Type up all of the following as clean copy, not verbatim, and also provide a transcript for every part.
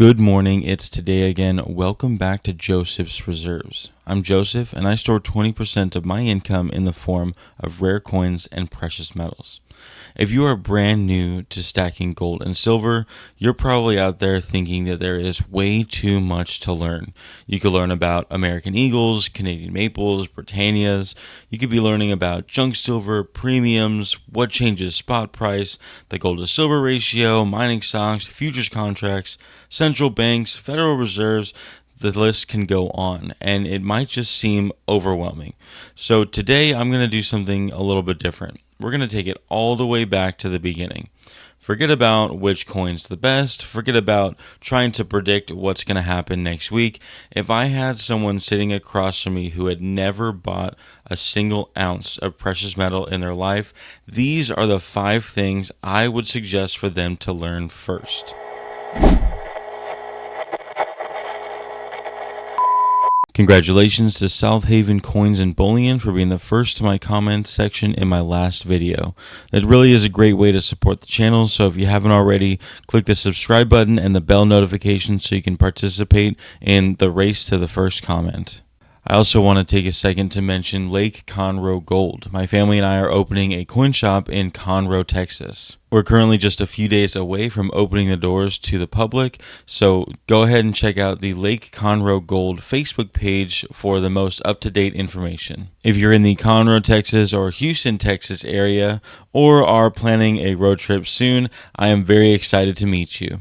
Good morning, it's today again. Welcome back to Joseph's Reserves. I'm Joseph, and I store 20% of my income in the form of rare coins and precious metals. If you are brand new to stacking gold and silver, you're probably out there thinking that there is way too much to learn. You could learn about American Eagles, Canadian Maples, Britannias. You could be learning about junk silver, premiums, what changes spot price, the gold to silver ratio, mining stocks, futures contracts, central banks, Federal Reserves. The list can go on, and it might just seem overwhelming. So today I'm going to do something a little bit different. We're going to take it all the way back to the beginning. Forget about which coin's the best. Forget about trying to predict what's going to happen next week. If I had someone sitting across from me who had never bought a single ounce of precious metal in their life, these are the 5 things I would suggest for them to learn first. Congratulations to South Haven Coins and Bullion for being the first to my comment section in my last video. It really is a great way to support the channel, so if you haven't already, click the subscribe button and the bell notification so you can participate in the race to the first comment. I also want to take a second to mention Lake Conroe Gold. My family and I are opening a coin shop in Conroe, Texas. We're currently just a few days away from opening the doors to the public, so go ahead and check out the Lake Conroe Gold Facebook page for the most up-to-date information. If you're in the Conroe, Texas or Houston, Texas area, or are planning a road trip soon, I am very excited to meet you.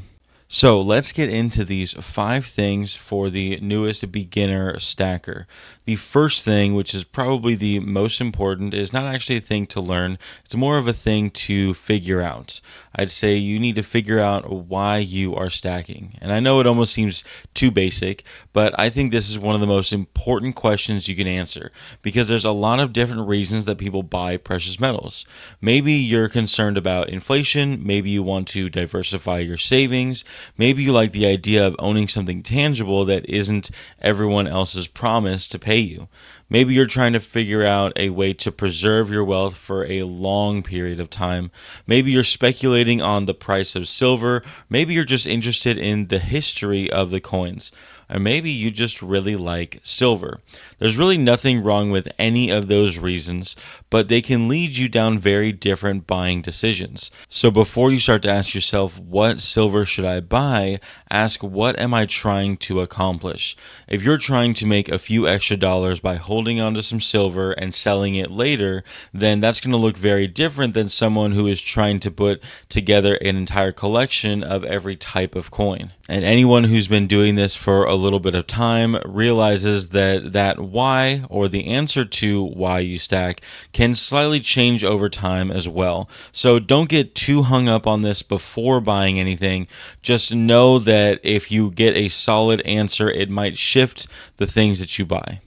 So let's get into these 5 things for the newest beginner stacker. The first thing, which is probably the most important, is not actually a thing to learn. It's more of a thing to figure out. I'd say you need to figure out why you are stacking. And I know it almost seems too basic, but I think this is one of the most important questions you can answer because there's a lot of different reasons that people buy precious metals. Maybe you're concerned about inflation. Maybe you want to diversify your savings. Maybe you like the idea of owning something tangible that isn't everyone else's promise to pay you. Maybe you're trying to figure out a way to preserve your wealth for a long period of time. Maybe you're speculating on the price of silver. Maybe you're just interested in the history of the coins. Or maybe you just really like silver. There's really nothing wrong with any of those reasons, but they can lead you down very different buying decisions. So before you start to ask yourself, what silver should I buy? Ask, what am I trying to accomplish? If you're trying to make a few extra dollars by holding onto some silver and selling it later, then that's going to look very different than someone who is trying to put together an entire collection of every type of coin. And anyone who's been doing this for a little bit of time realizes that why, or the answer to why you stack, can slightly change over time as well. So don't get too hung up on this before buying anything. Just know that if you get a solid answer, it might shift the things that you buy.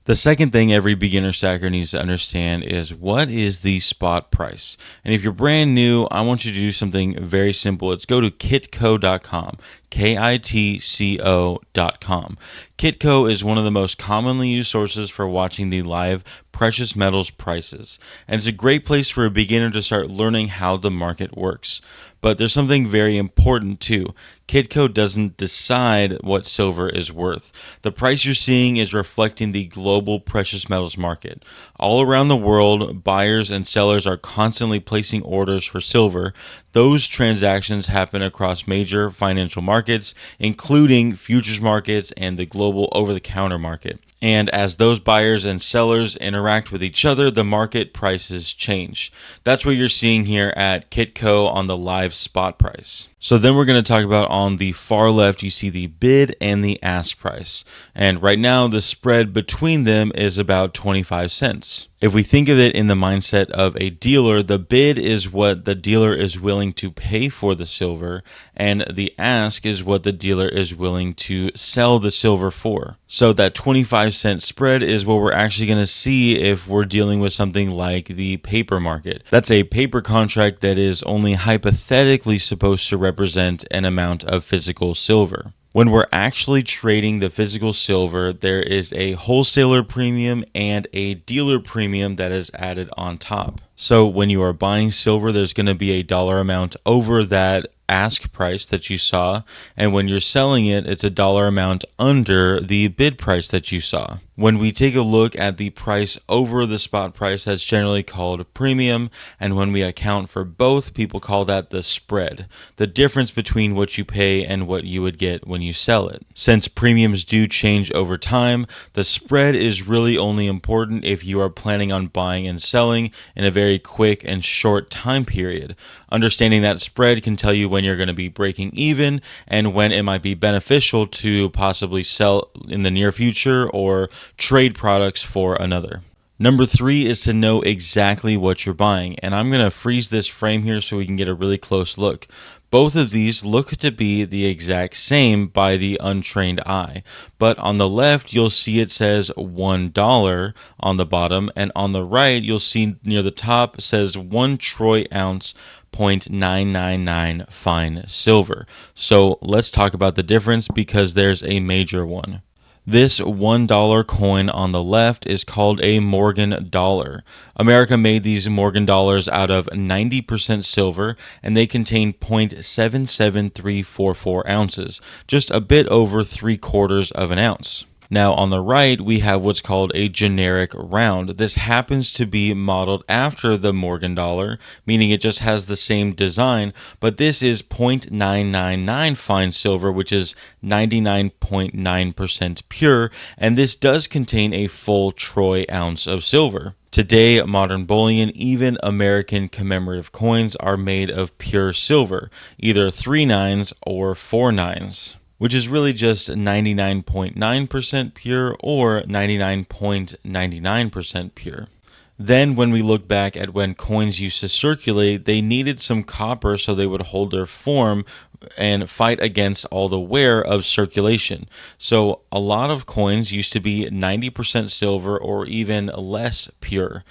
The second thing every beginner stacker needs to understand is what is the spot price. And if you're brand new, I want you to do something very simple. It's go to kitco.com. kitco.com. Kitco is one of the most commonly used sources for watching the live precious metals prices, and it's a great place for a beginner to start learning how the market works. But there's something very important too. Kitco doesn't decide what silver is worth. The price you're seeing is reflecting the global precious metals market. All around the world, buyers and sellers are constantly placing orders for silver. Those transactions happen across major financial markets, including futures markets and the global over-the-counter market. And as those buyers and sellers interact with each other, the market prices change. That's what you're seeing here at Kitco on the live spot price. So then we're going to talk about on the far left, you see the bid and the ask price. And right now, the spread between them is about 25 cents. If we think of it in the mindset of a dealer, the bid is what the dealer is willing to pay for the silver, and the ask is what the dealer is willing to sell the silver for. So that 25-cent spread is what we're actually going to see if we're dealing with something like the paper market. That's a paper contract that is only hypothetically supposed to represent an amount of physical silver. When we're actually trading the physical silver, there is a wholesaler premium and a dealer premium that is added on top. So when you are buying silver, there's going to be a dollar amount over that ask price that you saw, and when you're selling it, it's a dollar amount under the bid price that you saw. When we take a look at the price over the spot price, that's generally called a premium, and when we account for both, people call that the spread, the difference between what you pay and what you would get when you sell it. Since premiums do change over time, the spread is really only important if you are planning on buying and selling in a very quick and short time period. Understanding that spread can tell you when you're going to be breaking even and when it might be beneficial to possibly sell in the near future or trade products for another. Number 3 is to know exactly what you're buying, and I'm going to freeze this frame here so we can get a really close look. Both of these look to be the exact same by the untrained eye, but on the left you'll see it says $1 on the bottom, and on the right you'll see near the top it says 1 troy ounce 0.999 fine silver. So let's talk about the difference because there's a major one. This $1 coin on the left is called a Morgan dollar. America made these Morgan dollars out of 90% silver, and they contain 0.77344 ounces, just a bit over 3/4 of an ounce. Now on the right, we have what's called a generic round. This happens to be modeled after the Morgan dollar, meaning it just has the same design, but this is 0.999 fine silver, which is 99.9% pure, and this does contain a full troy ounce of silver. Today, modern bullion, even American commemorative coins, are made of pure silver, either 3 nines or 4 nines, which is really just 99.9% pure or 99.99% pure. Then when we look back at when coins used to circulate, they needed some copper so they would hold their form and fight against all the wear of circulation. So a lot of coins used to be 90% silver or even less pure.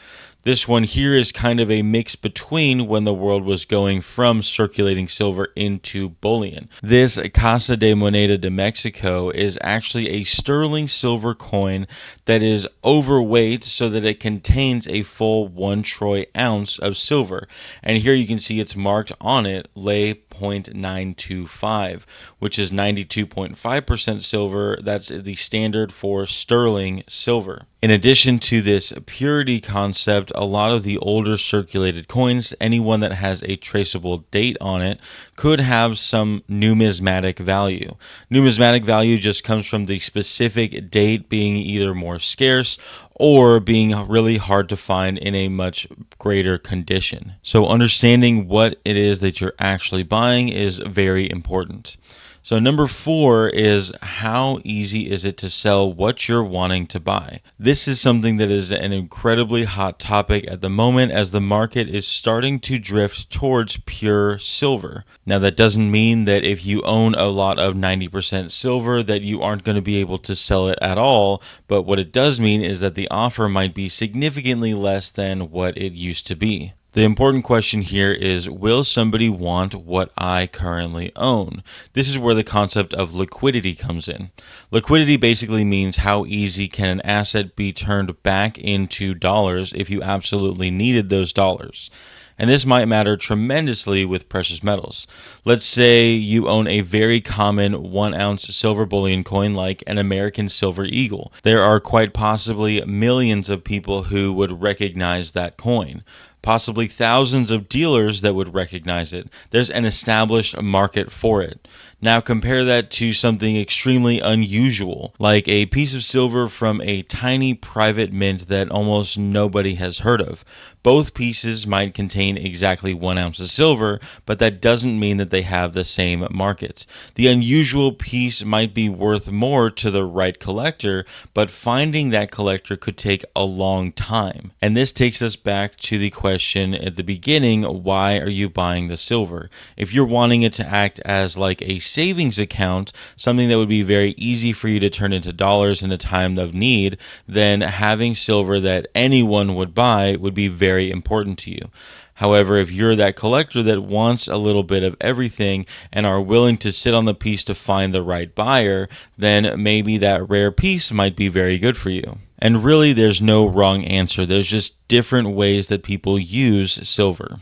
This one here is kind of a mix between when the world was going from circulating silver into bullion. This Casa de Moneda de Mexico is actually a sterling silver coin that is overweight so that it contains a full 1 troy ounce of silver. And here you can see it's marked on it, lay 0.925, which is 92.5% silver. That's the standard for sterling silver. In addition to this purity concept, a lot of the older circulated coins, anyone that has a traceable date on it, could have some numismatic value. Numismatic value just comes from the specific date being either more scarce or being really hard to find in a much greater condition. So understanding what it is that you're actually buying is very important. So number 4 is how easy is it to sell what you're wanting to buy? This is something that is an incredibly hot topic at the moment as the market is starting to drift towards pure silver. Now that doesn't mean that if you own a lot of 90% silver that you aren't going to be able to sell it at all, but what it does mean is that the offer might be significantly less than what it used to be. The important question here is, will somebody want what I currently own? This is where the concept of liquidity comes in. Liquidity basically means how easy can an asset be turned back into dollars if you absolutely needed those dollars. And this might matter tremendously with precious metals. Let's say you own a very common 1 ounce silver bullion coin like an American Silver Eagle. There are quite possibly millions of people who would recognize that coin. Possibly thousands of dealers that would recognize it. There's an established market for it. Now compare that to something extremely unusual, like a piece of silver from a tiny private mint that almost nobody has heard of. Both pieces might contain exactly 1 ounce of silver, but that doesn't mean that they have the same market. The unusual piece might be worth more to the right collector, but finding that collector could take a long time. And this takes us back to the question at the beginning, why are you buying the silver? If you're wanting it to act as like a savings account, something that would be very easy for you to turn into dollars in a time of need, then having silver that anyone would buy would be very important to you. However, if you're that collector that wants a little bit of everything and are willing to sit on the piece to find the right buyer, then maybe that rare piece might be very good for you. And really, there's no wrong answer. There's just different ways that people use silver.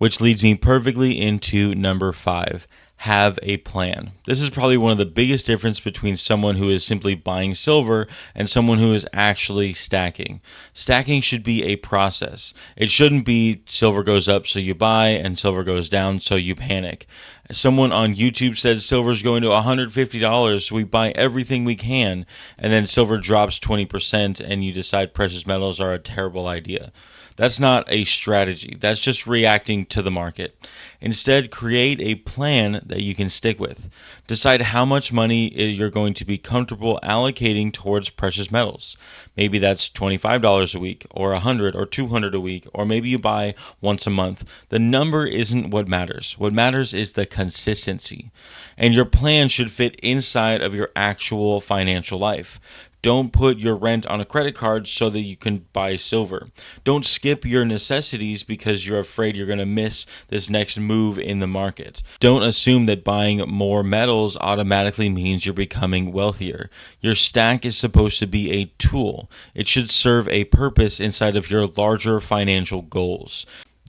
which leads me perfectly into number 5. Have a plan. This is probably one of the biggest difference between someone who is simply buying silver and someone who is actually stacking. Stacking should be a process. It shouldn't be silver goes up so you buy and silver goes down so you panic. Someone on YouTube says silver's going to $150, so we buy everything we can, and then silver drops 20% and you decide precious metals are a terrible idea. That's not a strategy. That's just reacting to the market. Instead, create a plan that you can stick with. Decide how much money you're going to be comfortable allocating towards precious metals. Maybe that's $25 a week, or $100 or $200 a week, or maybe you buy once a month. The number isn't what matters. What matters is the consistency. And your plan should fit inside of your actual financial life. Don't put your rent on a credit card so that you can buy silver. Don't skip your necessities because you're afraid you're going to miss this next move in the market. Don't assume that buying more metals automatically means you're becoming wealthier. Your stack is supposed to be a tool. It should serve a purpose inside of your larger financial goals.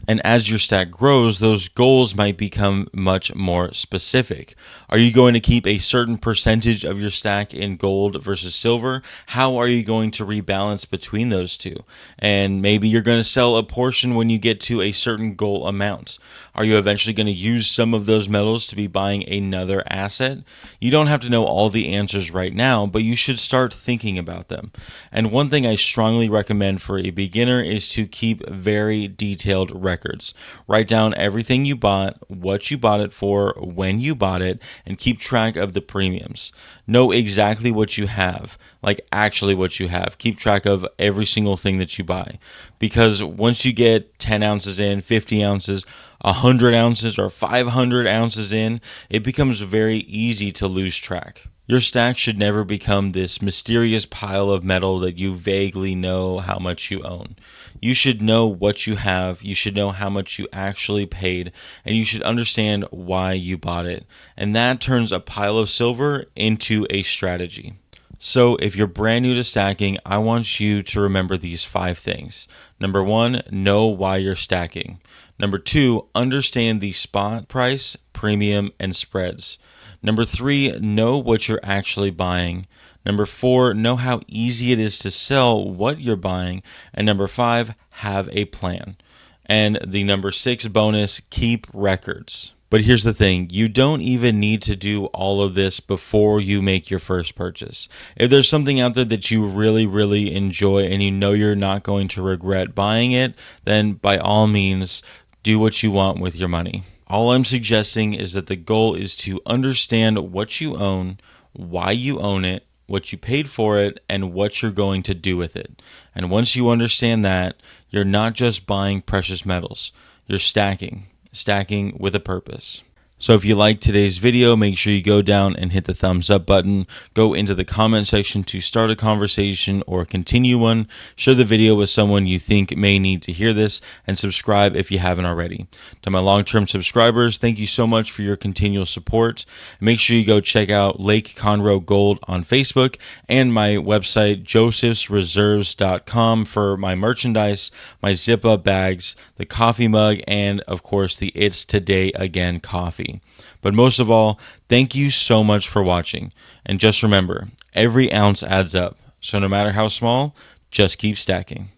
And as your stack grows, those goals might become much more specific. Are you going to keep a certain percentage of your stack in gold versus silver? How are you going to rebalance between those two? And maybe you're going to sell a portion when you get to a certain goal amount. Are you eventually going to use some of those metals to be buying another asset? You don't have to know all the answers right now, but you should start thinking about them. And one thing I strongly recommend for a beginner is to keep very detailed records. Write down everything you bought, what you bought it for, when you bought it, and keep track of the premiums. Know exactly what you have, like actually what you have. Keep track of every single thing that you buy. Because once you get 10 ounces in, 50 ounces, 100 ounces, or 500 ounces in, it becomes very easy to lose track. Your stack should never become this mysterious pile of metal that you vaguely know how much you own. You should know what you have, you should know how much you actually paid, and you should understand why you bought it. And that turns a pile of silver into a strategy. So if you're brand new to stacking, I want you to remember these 5 things. Number 1, know why you're stacking. Number 2, understand the spot price, premium, and spreads. Number 3, know what you're actually buying. Number 4, know how easy it is to sell what you're buying. And number 5, have a plan. And the number 6 bonus, keep records. But here's the thing, you don't even need to do all of this before you make your first purchase. If there's something out there that you really, really enjoy and you know you're not going to regret buying it, then by all means, do what you want with your money. All I'm suggesting is that the goal is to understand what you own, why you own it, what you paid for it, and what you're going to do with it. And once you understand that, you're not just buying precious metals, you're stacking with a purpose. So if you liked today's video, make sure you go down and hit the thumbs up button. Go into the comment section to start a conversation or continue one. Share the video with someone you think may need to hear this, and subscribe if you haven't already. To my long-term subscribers, thank you so much for your continual support. Make sure you go check out Lake Conroe Gold on Facebook and my website josephsreserves.com for my merchandise, my zip-up bags, the coffee mug, and of course the It's Today Again coffee. But most of all, thank you so much for watching. And just remember, every ounce adds up. So no matter how small, just keep stacking.